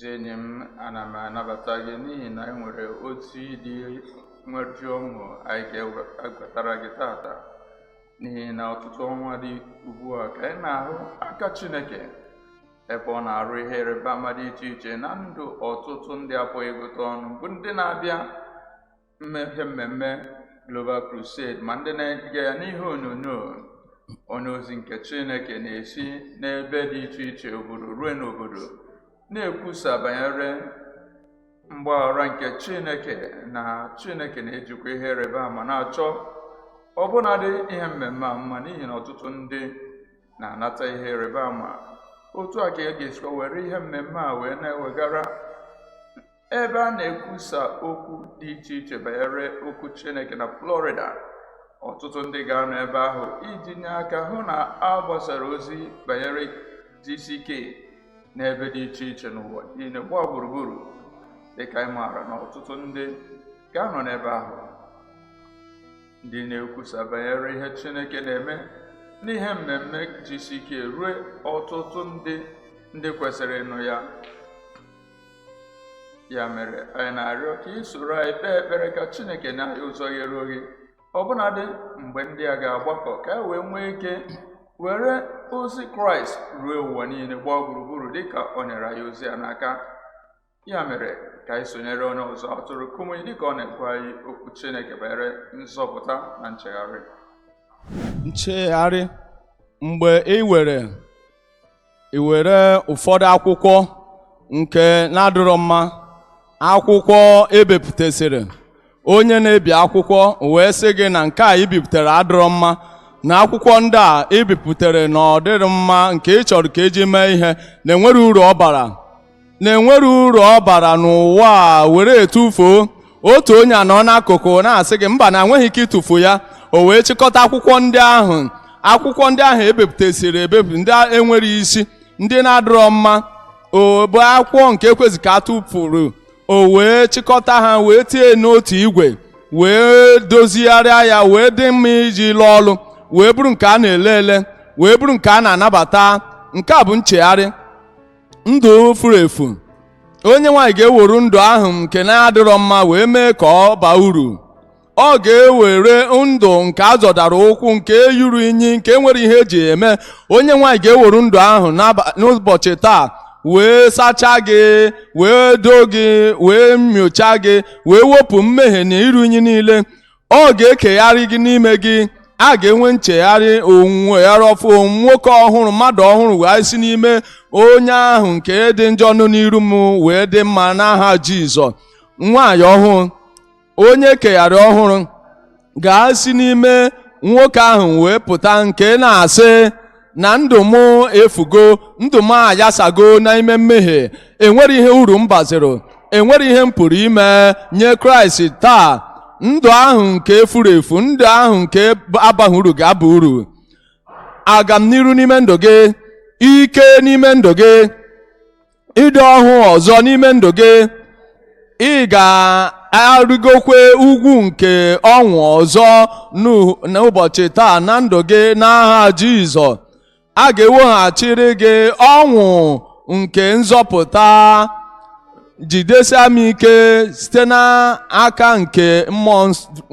ezi enyi m, ana m anabata gị n'ihi na e nwere otu dị nweju ọṅụ anyị ga-ewetara gị tata, n'ihi na ọtụtụ ọnwa dị ugbu a ka anyị na-ahụ aka Chineke ebe ọ na-arụ ihe ịrịba ama dị iche iche na ndụ ọtụtụ ndị apụghị ịgụta ọnụ, bụ ndị na-abịa mmemme Global Crusade, ma ndị na-ege ya n'ihe onyonyo. Onye ozi nke Chineke na-esi n'ebe dị iche iche, obodo ruo n'obodo, na-ekwusa banyere mgbaghara nke Chineke, na Chineke na-ejikwa ihe ịrịba ama na-achọ ọbụnadị ihe mmemme a mma, n'ihi na ọtụtụ ndị na-anata ihe ịrịba ama. Otu a ka e ga-esikwa were ihe mmemme a wee na-ewegara ebe a na-ekwusa okwu dị iche iche banyere okwu Chineke na Florida. Ọtụtụ ndị ga-anọ ebe ahụ iji nye aka hụ na a gbasara ozi banyere GCK n'ebe dị iche iche n'ụwa niile gbaa gburugburu. Dịka anyị maara na ọtụtụ ndị ga-anọ n'ebe ahụ, ndị na-ekwusa banyere ihe Chineke na-eme n'ihe mmemme GCK ruo ọtụtụ ndị kwesịrị ịnụ ya. Ya mere, anyị na-arịọ ka ị soro anyị kpee ekpere ka Chineke na-anyị ụzọ ghere oghe, ọbụnadị mgbe ndị a ga-agbakọ ka e wee nwee ike were ozi Kraịst ruo ụwa niile gbaa gburugburu dịka o nyere anyị ozi ya n'aka. Ya mere, ka anyị sonyere onye ọzọ atụrụ Kumuyi dịka ọ na-ekwu anyị okwu Chineke banyere nzọpụta na nchegharị. Nchegharị, mgbe ị were ụfọdụ akwụkwọ nke na-adịrọ mma, akwụkwọ ebipụtasịrị, onye na-ebi akwụkwọ wee sị gị na nke a ibipụtara adịrọ mma, na akwụkwọ ndị a ibipụtara na ọ dịrị mma, nke ị chọrọ ka eji mee ihe, na-enwere uru ọ bara n'ụwa a, were etufuo. Otu onye anọ n'akụkụ na-asị gị mba, na enweghị ike ịtụfu ya. O wee chịkọta akwụkwọ ndị ahụ ebipụtasịrị ndị enwere isi, ndị na-adịrọ mma, o bụ akwụkwọ nke ekwezi ka a tụfuru. O wee chịkọta ha wee tie n'otu igwe, wee dozigharịa ya, wee dị mma iji lụọ ọrụ, wee bụrụ nke a na-ele, wee bụrụ nke a na-anabata. Nke a bụ nchegharị, ndụ furu efu. Onye nwaanyị ga-ewere ndụ ahụ nke na-adịrọ mma wee mee ka ọ baa uru. Ọ ga-ewere ndụ nke azọdara ụkwụ, nke yuru inyi, nke nwere ihe eji eme. Onye nwaanyị ga-ewere ndụ ahụ n'ụbọchị taa wee sachaa gị, wee doo gị, wee nyochaa gị, wee wepụ mmehie na iru unyi niile. Ọ ga-ekegharị gị n'ime gị. A ga-enwe nchegharị onwe ya rọfụ nwoke ọhụrụ, mmadụ ọhụrụ wee si n'ime onye ahụ nke dị njọ nọ n'iru m wee dị mma n'aha Jizọs. Nwaanyị ọhụrụ, onye kegharị ọhụrụ ga-esi n'ime nwoke ahụ wee pụta, nke na-asị na ndụ m efugo, ndụ m ayasago n'ime mmehie, enwere ihe uru m baziri, enwere ihe m pụrụ ime nye Kraịst taa. Ndụ ahụ nke furu efu, ndụ ahụ nke abaghị uru ga-aba uru. Agamniru n'ime ndụ gị, ike n'ime ndụ gị, ịdị ọhụụ ọzọ n'ime ndụ gị. Ị ga-arịgokwe ugwu nke ọṅụ ọzọ n'ụbọchị taa na ndụ gị n'aha Jizọs. A ga-eweghachiri gị ọṅụ nke nzọpụta. Jidesia m ike site n'aka nke mmụọ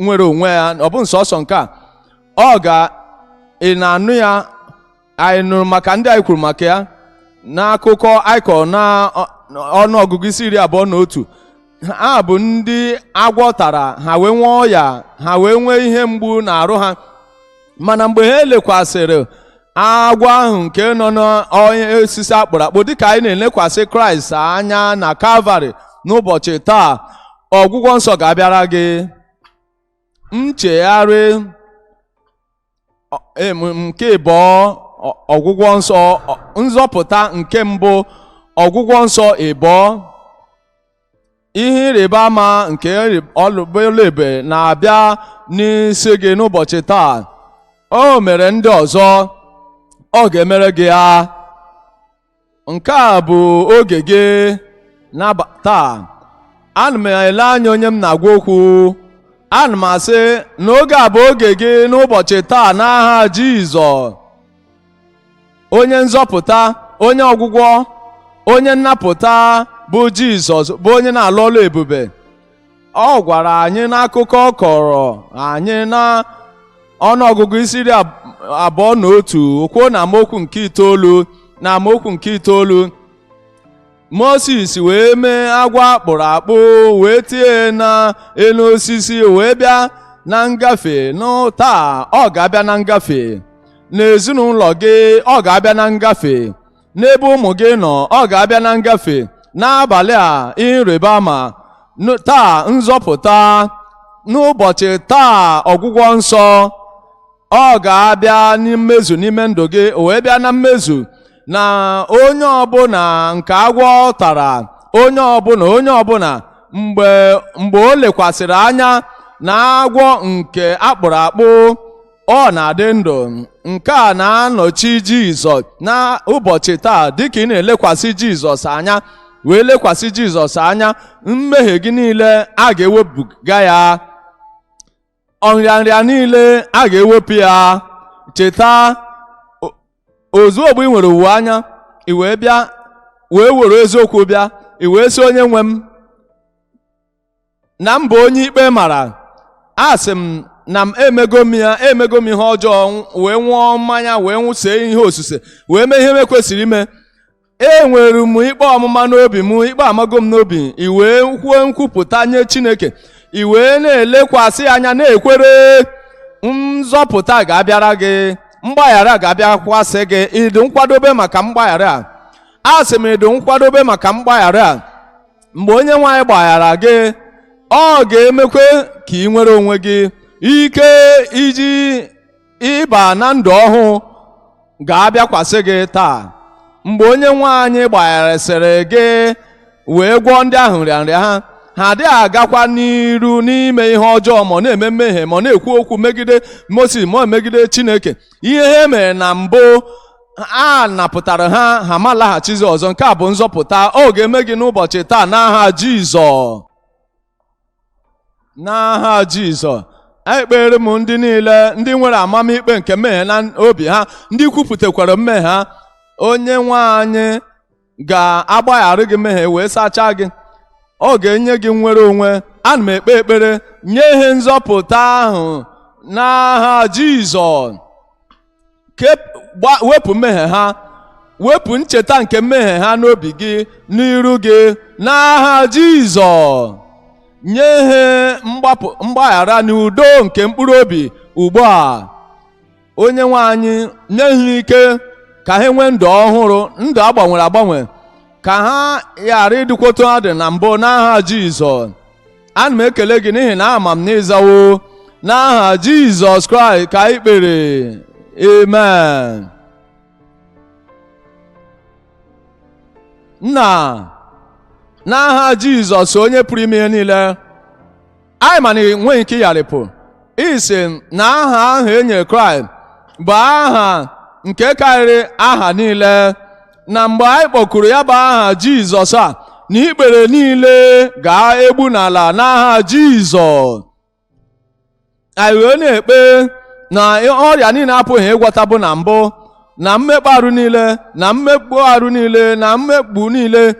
nwere onwe ya. Ọ bụ nsọsọ nke a, ị na-anụ ya. Anyị nụrụ maka ndị anyị kwuru maka ya n'akụkọ anyị kọrọ na ọnụọgụgụ isi 21. Ha bụ ndị agwọ tara, ha wee nwee ọya, ha wee nwee ihe mgbu n'arụ ha. Mana mgbe ha elekwasịrị agwọ ahụ nke nọ n'onye osisi akpụrụ akpụ, dịka anyị na-elekwasị Kraịst anya na Kalvarị n'ụbọchị taa, ọgwụgwọ nsọ ga-abịara gị. Nchegharị nke ịbụọ, ọgwụgwọ nsọ, nzọpụta nke mbụ, ọgwụgwọ nsọ ịbụọ. Ihe ịrịba ama nke ọlụbelebe na-abịa n'isi gị n'ụbọchị taa. O mere ndị ọzọ, ọ ga-emere gị ha. Nke a bụ oge gị taa. Ana m ele anya onye m na-agwa okwu, ana m asị na oge a bụ oge gị n'ụbọchị taa n'aha Jizọs. Onye nzọpụta, onye ọgwụgwọ, onye nnapụta bụ Jizọs bụ onye na-alụ ọlụ ebube. Ọ gwara anyị n'akụkọ ọ kọrọ anyị na ọnụọgụgụ isi 21 okwuo na amaokwu nke 9 na amaokwu nke 9. Moses wee mee agwọ akpụrụ akpụ wee tie na elu osisi wee bịa na ngafe. Taa ọ ga-abịa na ngafe n'ezinụlọ gị, ọ ga-abịa na ngafe n'ebe ụmụ gị nọ, ọ ga-abịa na ngafe n'abalị a ịrịba ama taa nzọpụta, n'ụbọchị taa ọgwụgwọ nsọ, ọ ga-abịa mmezu n'ime ndụ gị. O wee bịa na mmezu na onye ọbụla nke agwọ tara, onye ọbụla mgbe o lekwasịrị anya na agwọ nke akpụrụ akpụ, ọ na-adị ndụ. Nke a na-anọchi Jizọs na ụbọchị taa. Dịka ị na-elekwasị Jizọs anya, wee lekwasị Jizọs anya, mmehie gị niile a ga-ewepụga ya, ọnrịanrịa niile a ga-ewepụ ya. Cheta ozugbo ị nwere uwe anya, i wee bịa wee were eziokwu bịa, i wee sị onye nwe m na m bụ onye ikpe mara, asị m na m emego m ihe ọjọọ, wee ṅụọ mmanya, wee ṅụsee ihe osise, wee mee ihe m ekwesịrị ime. Enwere m ikpe ọmụma n'obi m, ikpe amago m n'obi. I wee kwuo nkwupụta nye Chineke, i wee na-elekwasị anya na-ekwere, nzọpụta ga-abịara gị, mgbaghara ga-abịakwasị gị. Ịdị nkwadobe maka mgbaghara a? Asị m ịdị nkwadobe maka mgbaghara a? Mgbe onye nwe anyị gbaghara gị, ọ ga-emekwe ka ị nwere onwe gị ike iji ịba na ndụ ọhụụ ga-abịakwasị gị taa. Mgbe onye nwe anyị gbagharịsịrị gị wee gwọọ ndị ahụ nrịanrịa ha, ha adịghị agakwa n'iru n'ime ihe ọjọọ ma ọ na-eme mmehie ma ọ na-ekwu okwu megide Moses ma ọ megide Chineke. Ihe ha mere na mbụ a napụtara ha, ha ma laghachizi ọzọ. Nke a bụ nzọpụta ọ ga-eme gị n'ụbọchị taa n'aha Jizọs. N'aha Jizọs. Ekpere m ndị niile ndị nwere amamikpe nke mmehie na obi ha, ndị kwupụtakwara mmehie ha, onye nwe anyị ga-agbaghara gị mmehie wee sachaa gị. Ọ ga-enye gị nwere onwe. Ana m ekpe ekpere nye ihe nzọpụta ahụ n'aha Jizọs. Wepụ mmehie ha, wepụ ncheta nke mmehie ha n'obi gị, n'iru gị n'aha Jizọs. Nye ihe mgbaghara na udo nke mkpụrụ obi ugbu a. Onye nwe anyị nye ha ike ka ha nwee ndụ ọhụrụ, ndụ agbanwere agbanwe, ka ha ghara ịdịkwotu ha dị na mbụ n'aha Jizọs. Ana m ekele gị n'ihi na ama m n'ịzawo. N'aha Jizọs Kraịst ka anyị kpere, amen. Nna, n'aha Jizọs onye pụrụ ime ihe niile, anyị ma na enweghị ike ịgharịpụ. Isi na aha ahụ e nyere Kraịst bụ aha nke karịrị aha niile, na mgbe anyị kpọkuru ya bụ aha Jizọs a, na ikpere niile ga-egbu n'ala n'aha Jizọs. Anyị wee na-ekpe na ọrịa niile apụghị ịgwọta bụ na mbụ, na mmekpa arụ niile, na mmekpu arụ niile, na mmekpu niile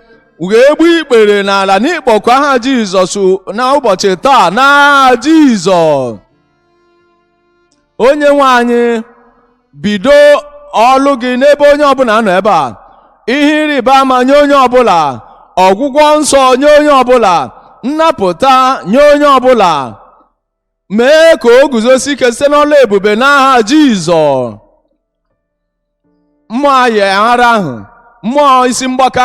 ga-egbu ikpere n'ala n'ịkpọku aha Jizọs na ụbọchị taa n'aha Jizọs. Onye nwe anyị, bido ọlụ gị n'ebe onye ọbụla nọ ebe a. Ihe ịrịba ama nye onye ọbụla, ọgwụgwọ nsọ nye onye ọbụla, nnapụta nye onye ọbụla. Mee ka o guzosi ike site n'ọlụ ebube n'aha Jizọs. Mmụọ ayịghara ahụ, mmụọ isi mgbaka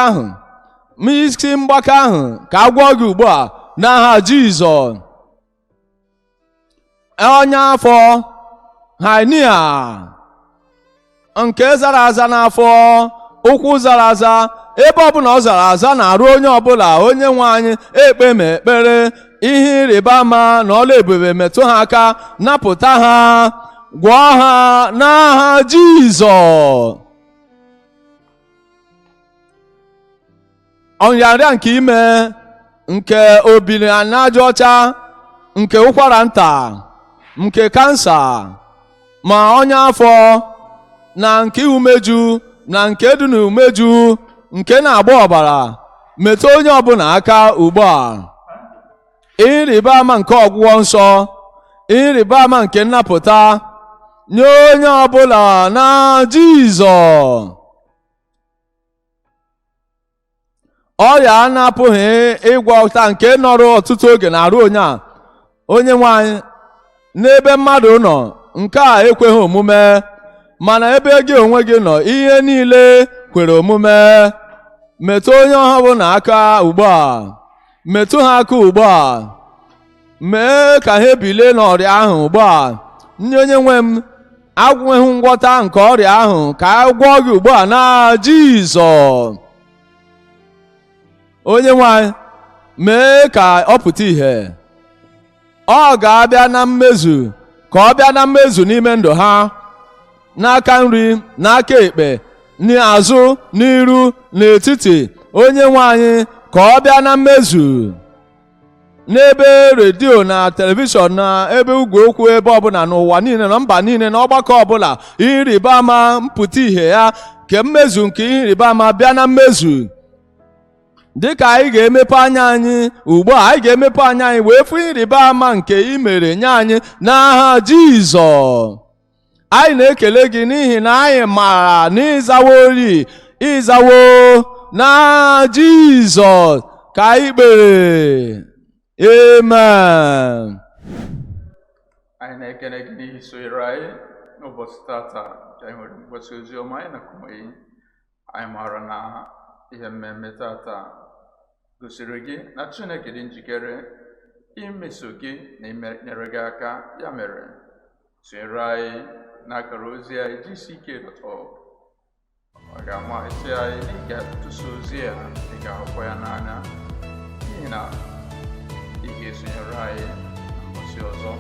ahụ, ka a gwọọ gị ugbu a n'aha Jizọs. Ọnya afọ, hernia nke zara aza n'afọ, ụkwụ zara aza, ebe ọbụla ọ zara aza na-arụ onye ọbụla, onye nwe anyị ekpe ma ekpere, ihe ịrịba ama na ọla ebube metụ ha aka, napụta ha, gwọọ ha n'aha Jizọs. Ọnrịanrịa nke ime, nke obiri na aja ọcha, nke ụkwara nta, nke kansa, ma ọnya afọ, na nke umeju, na nke dị n'umeju, nke na-agba ọbara, metụ onye ọbụla aka ugbu a. Ihe ịrịba ama nke ọgwụgwọ nsọ, ihe ịrịba ama nke nnapụta nye onye ọbụla na Jizọs. Ọrịa a na-apụghị ịgwọta nke nọrọ ọtụtụ oge na-arụ onye a, onye nwe anyị, n'ebe mmadụ nọ nke a ekweghị omume, mana ebe gị onwe gị nọ ihe niile kwere omume. Metụ onye ọbụla aka ugbu a, metụ ha aka ugbu a, mee ka ha bilie n'ọrịa ahụ ugbu a. Ndị onye nwe m agwụghị ngwọta nke ọrịa ahụ ka a gwọọ gị ugbu a na Jizọs. Onye nwe anyị, mee ka ọ pụta ìhè. Ọ ga-abịa na mmezu, ka ọ bịa na mmezu n'ime ndụ ha, n'aka nri, n'aka ekpe, n'azụ, n'iru, n'etiti. Onye nwe anyị, ka ọ bịa na mmezu n'ebe redio na telivishọn na ebe ugwu okwu, ebe ọbụla n'ụwa niile na mba niile na ọgbakọ ọbụla. Ihe ịrịba ama mpụta ìhè ya, ka mmezu nke ihe ịrịba ama bịa na mmezu. Dịka anyị ga-emepe anya anyị ugbu a, anyị ga-emepe anya anyị wee fụ ihe ịrịba ama nke ị mere nye anyị n'aha Jizọs. Anyị na-ekele gị n'ihi na anyị maara na ịzawo na Jizọs ka anyị kpere. Amen. Anyị na-ekele gị n'ihi sonyere anyị n'ụbọchị tata nke anyị nwere mgbasa ozi ọma anyị na Kumuyi. Anyị maara na ihe mmemme tata gosiri gị na Chineke dị njikere imeso gị na inyere gị aka. Ya mere, sonyere anyị n'akara ozi anyị GCK.org. Ọ ga-amasị anyị na ị ga-atụsa ozi a, ị ga-ahụkwa ya n'anya, n'ihi na ị ga-esonyere anyị n'ụbọchị ọzọ.